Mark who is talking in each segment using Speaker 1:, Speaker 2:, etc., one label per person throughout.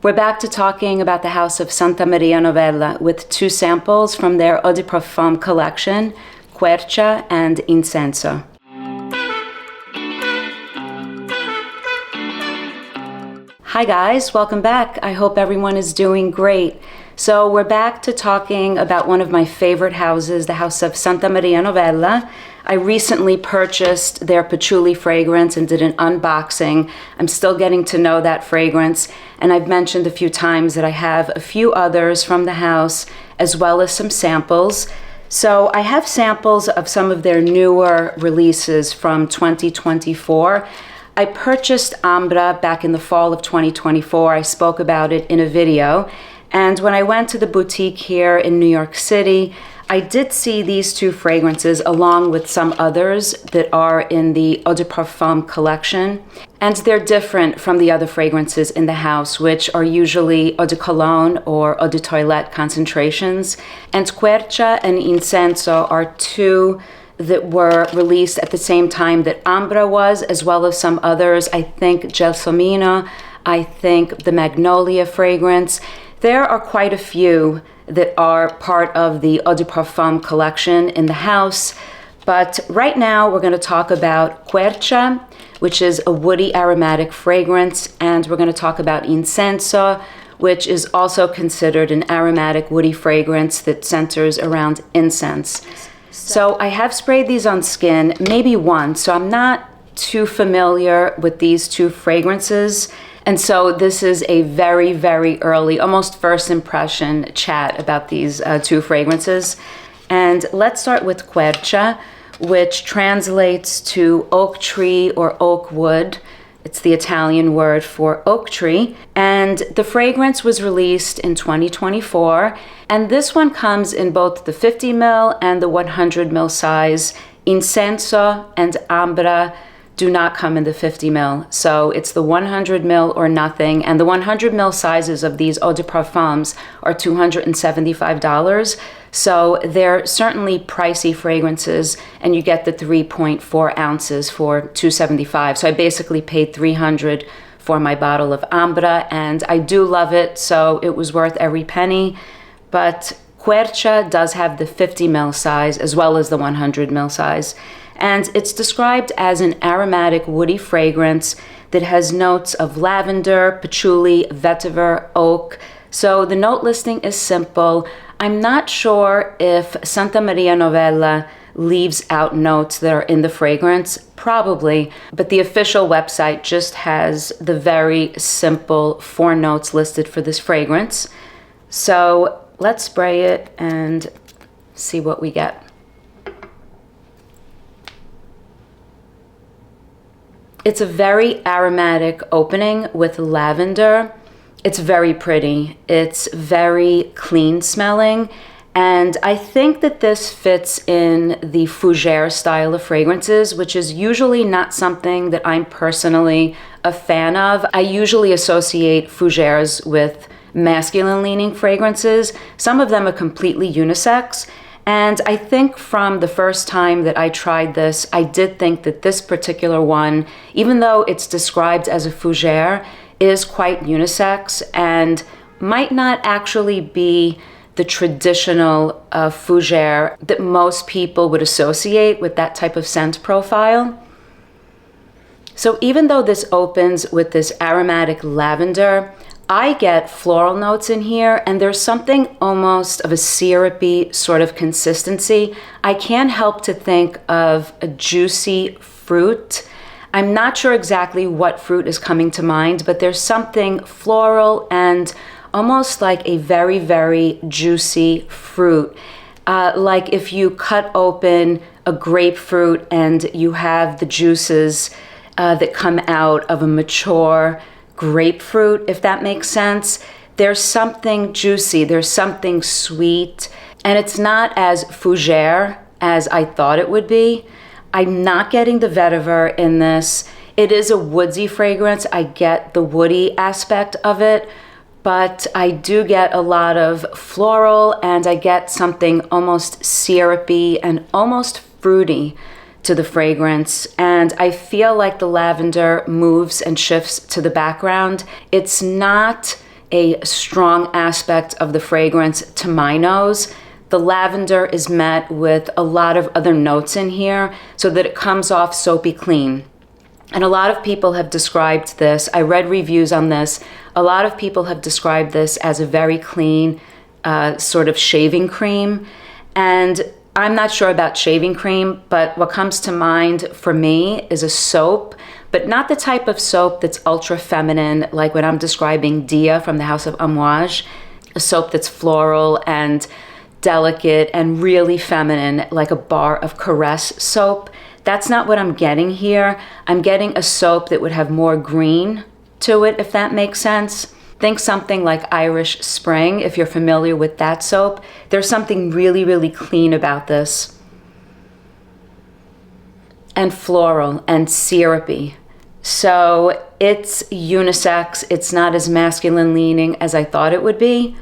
Speaker 1: We're back to talking about the house of Santa Maria Novella with two samples from their Eau de Parfum collection, Quercia and Incenso. Hi guys, welcome back. I hope everyone is doing great. So we're back to talking about one of my favorite houses, the house of Santa Maria Novella. I recently purchased their patchouli fragrance and did an unboxing. I'm still getting to know that fragrance, and I've mentioned a few times that I have a few others from the house as well as some samples. So I have samples of some of their newer releases from 2024. I purchased Ambra back in the fall of 2024. I spoke about it in a video. And when I went to the boutique here in New York City, I did see these two fragrances along with some others that are in the Eau de Parfum collection. And they're different from the other fragrances in the house, which are usually Eau de Cologne or Eau de Toilette concentrations. And Quercia and Incenso are two that were released at the same time that Ambra was, as well as some others. I think Gelsomino, I think the Magnolia fragrance. There are quite a few that are part of the Eau de Parfum collection in the house. But right now we're going to talk about Quercia, which is a woody aromatic fragrance, and we're going to talk about Incenso, which is also considered an aromatic woody fragrance that centers around incense. So I have sprayed these on skin maybe once, so I'm not too familiar with these two fragrances. And so this is a very, very early, almost first impression chat about these two fragrances. And let's start with Quercia, which translates to oak tree or oak wood. It's the Italian word for oak tree. And the fragrance was released in 2024. And this one comes in both the 50 ml and the 100 ml size. Incenso and Ambra do not come in the 50 ml. So it's the 100 ml or nothing. And the 100 ml sizes of these Eau de Parfums are $275. So they're certainly pricey fragrances, and you get the 3.4 ounces for $275. So I basically paid $300 for my bottle of Ambra, and I do love it, so it was worth every penny. But Quercia does have the 50 ml size as well as the 100 ml size. And it's described as an aromatic woody fragrance that has notes of lavender, patchouli, vetiver, oak. So the note listing is simple. I'm not sure if Santa Maria Novella leaves out notes that are in the fragrance, probably, but the official website just has the very simple 4 notes listed for this fragrance. So let's spray it and see what we get. It's a very aromatic opening with lavender. It's very pretty. It's very clean smelling. And I think that this fits in the fougére style of fragrances, which is usually not something that I'm personally a fan of. I usually associate fougères with masculine leaning fragrances. Some of them are completely unisex. And I think from the first time that I tried this, I did think that this particular one, even though it's described as a fougère, is quite unisex and might not actually be the traditional fougère that most people would associate with that type of scent profile. So even though this opens with this aromatic lavender, I get floral notes in here, and there's something almost of a syrupy sort of consistency. I can't help to think of a juicy fruit. I'm not sure exactly what fruit is coming to mind, but there's something floral and almost like a very, very juicy fruit. Like if you cut open a grapefruit and you have the juices that come out of a mature grapefruit, if that makes sense. There's something juicy, there's something sweet, and it's not as fougère as I thought it would be. I'm not getting the vetiver in this. It is a woodsy fragrance. I get the woody aspect of it, but I do get a lot of floral, and I get something almost syrupy and almost fruity to the fragrance. And I feel like the lavender moves and shifts to the background. It's not a strong aspect of the fragrance to my nose. The lavender is met with a lot of other notes in here so that it comes off soapy clean. And a lot of people have described this, I read reviews on this, a lot of people have described this as a very clean sort of shaving cream. And I'm not sure about shaving cream, but what comes to mind for me is a soap, but not the type of soap that's ultra feminine, like when I'm describing Dia from the House of Amouage, a soap that's floral and delicate and really feminine, like a bar of Caress soap. That's not what I'm getting here. I'm getting a soap that would have more green to it, if that makes sense. Think something like Irish Spring, if you're familiar with that soap. There's something really, really clean about this. And floral and syrupy. So it's unisex. It's not as masculine leaning as I thought it would be.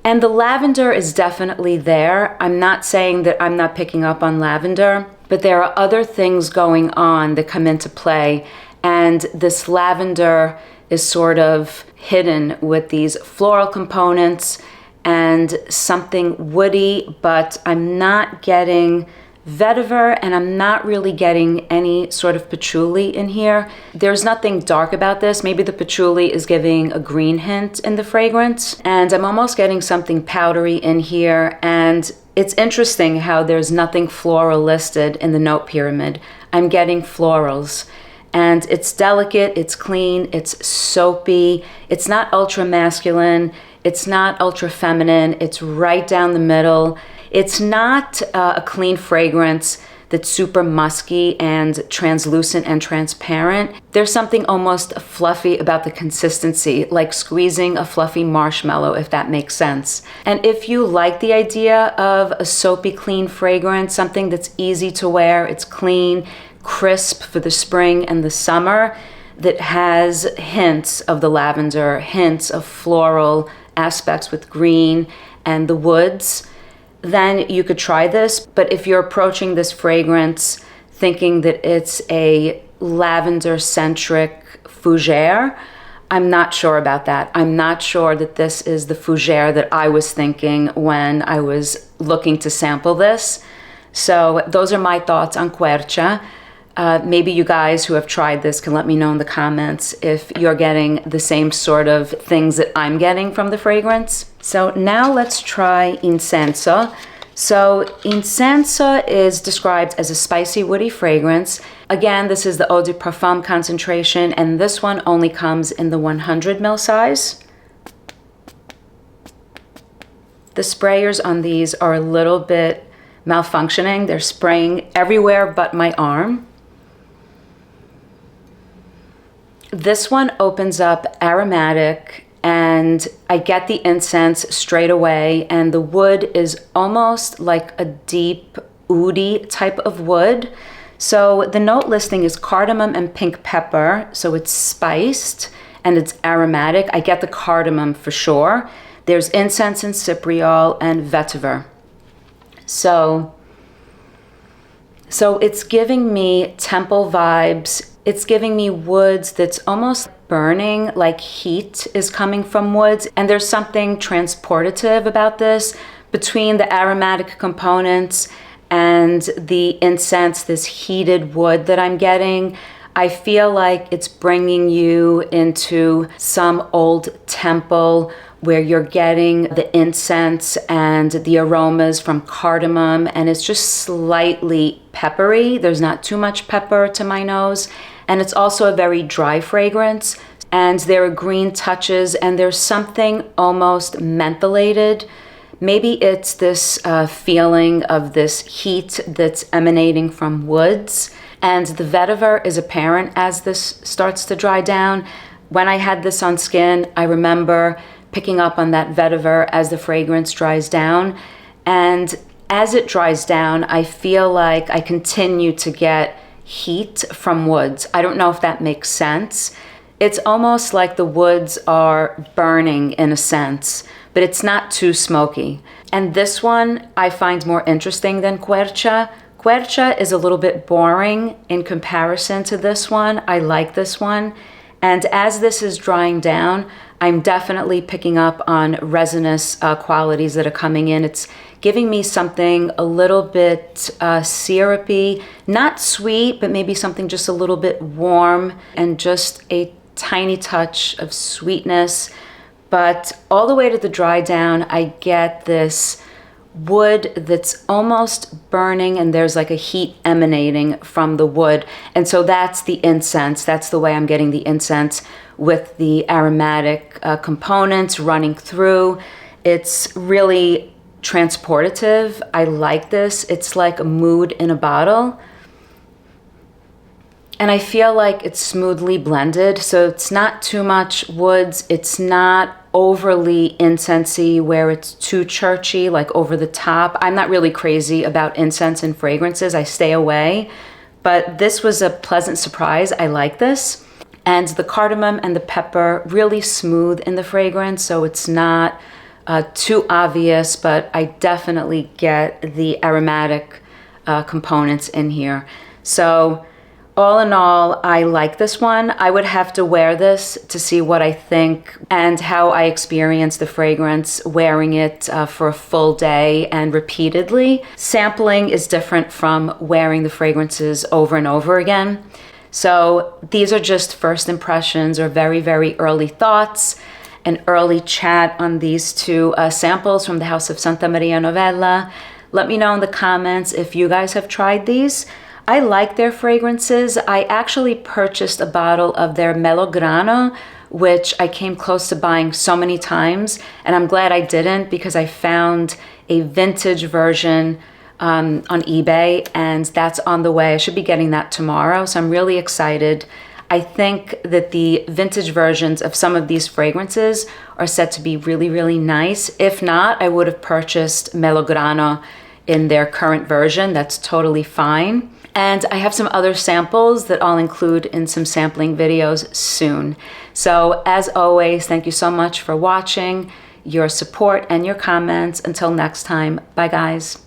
Speaker 1: And the lavender is definitely there. I'm not saying that I'm not picking up on lavender, but there are other things going on that come into play. And this lavender is sort of hidden with these floral components and something woody, but I'm not getting vetiver and I'm not really getting any sort of patchouli in here. There's nothing dark about this. Maybe the patchouli is giving a green hint in the fragrance, and I'm almost getting something powdery in here. And it's interesting how there's nothing floral listed in the note pyramid. I'm getting florals. And it's delicate, it's clean, it's soapy, it's not ultra masculine, it's not ultra feminine, it's right down the middle. It's not a clean fragrance that's super musky and translucent and transparent. There's something almost fluffy about the consistency, like squeezing a fluffy marshmallow, if that makes sense. And if you like the idea of a soapy, clean fragrance, something that's easy to wear, it's clean, crisp for the spring and the summer, that has hints of the lavender, hints of floral aspects with green and the woods, then you could try this. But if you're approaching this fragrance thinking that it's a lavender-centric fougère, I'm not sure about that. I'm not sure that this is the fougère that I was thinking when I was looking to sample this. So those are my thoughts on Quercia. Maybe you guys who have tried this can let me know in the comments if you're getting the same sort of things that I'm getting from the fragrance. So now let's try Incenso. So Incenso is described as a spicy, woody fragrance. Again, this is the Eau de Parfum concentration, and this one only comes in the 100 ml size. The sprayers on these are a little bit malfunctioning. They're spraying everywhere but my arm. This one opens up aromatic, and I get the incense straight away, and the wood is almost like a deep oudi type of wood. So the note listing is cardamom and pink pepper, so it's spiced and it's aromatic. I get the cardamom for sure. There's incense and cypriol and vetiver. So it's giving me temple vibes. It's giving me woods that's almost burning, like heat is coming from woods. And there's something transportative about this between the aromatic components and the incense, this heated wood that I'm getting. I feel like it's bringing you into some old temple where you're getting the incense and the aromas from cardamom, and it's just slightly peppery. There's not too much pepper to my nose. And it's also a very dry fragrance. And there are green touches, and there's something almost mentholated. Maybe it's this feeling of this heat that's emanating from woods. And the vetiver is apparent as this starts to dry down. When I had this on skin, I remember picking up on that vetiver as the fragrance dries down. And as it dries down, I feel like I continue to get heat from woods. I don't know if that makes sense. It's almost like the woods are burning in a sense, but it's not too smoky. And this one I find more interesting than Quercia. Quercia is a little bit boring in comparison to this one. I like this one. And as this is drying down, I'm definitely picking up on resinous qualities that are coming in. It's giving me something a little bit syrupy, not sweet, but maybe something just a little bit warm and just a tiny touch of sweetness. But all the way to the dry down, I get this wood that's almost burning, and there's like a heat emanating from the wood. And so that's the incense. That's the way I'm getting the incense, with the aromatic components running through. It's really transportative. I like this. It's like a mood in a bottle. And I feel like it's smoothly blended. So it's not too much woods. It's not overly incensey where it's too churchy, like over the top. I'm not really crazy about incense and fragrances. I stay away. But this was a pleasant surprise. I like this. And the cardamom and the pepper really smooth in the fragrance. So it's not too obvious, but I definitely get the aromatic components in here. So all in all, I like this one. I would have to wear this to see what I think and how I experience the fragrance wearing it for a full day and repeatedly. Sampling is different from wearing the fragrances over and over again. So these are just first impressions or very, very early thoughts, an early chat on these two samples from the house of Santa Maria Novella. Let me know in the comments if you guys have tried these. I like their fragrances. I actually purchased a bottle of their Melograno, which I came close to buying so many times, and I'm glad I didn't because I found a vintage version on eBay, and that's on the way. I should be getting that tomorrow, so I'm really excited. I think that the vintage versions of some of these fragrances are said to be really, really nice. If not, I would have purchased Melograno in their current version. That's totally fine. And I have some other samples that I'll include in some sampling videos soon. So as always, thank you so much for watching, your support and your comments. Until next time, bye guys.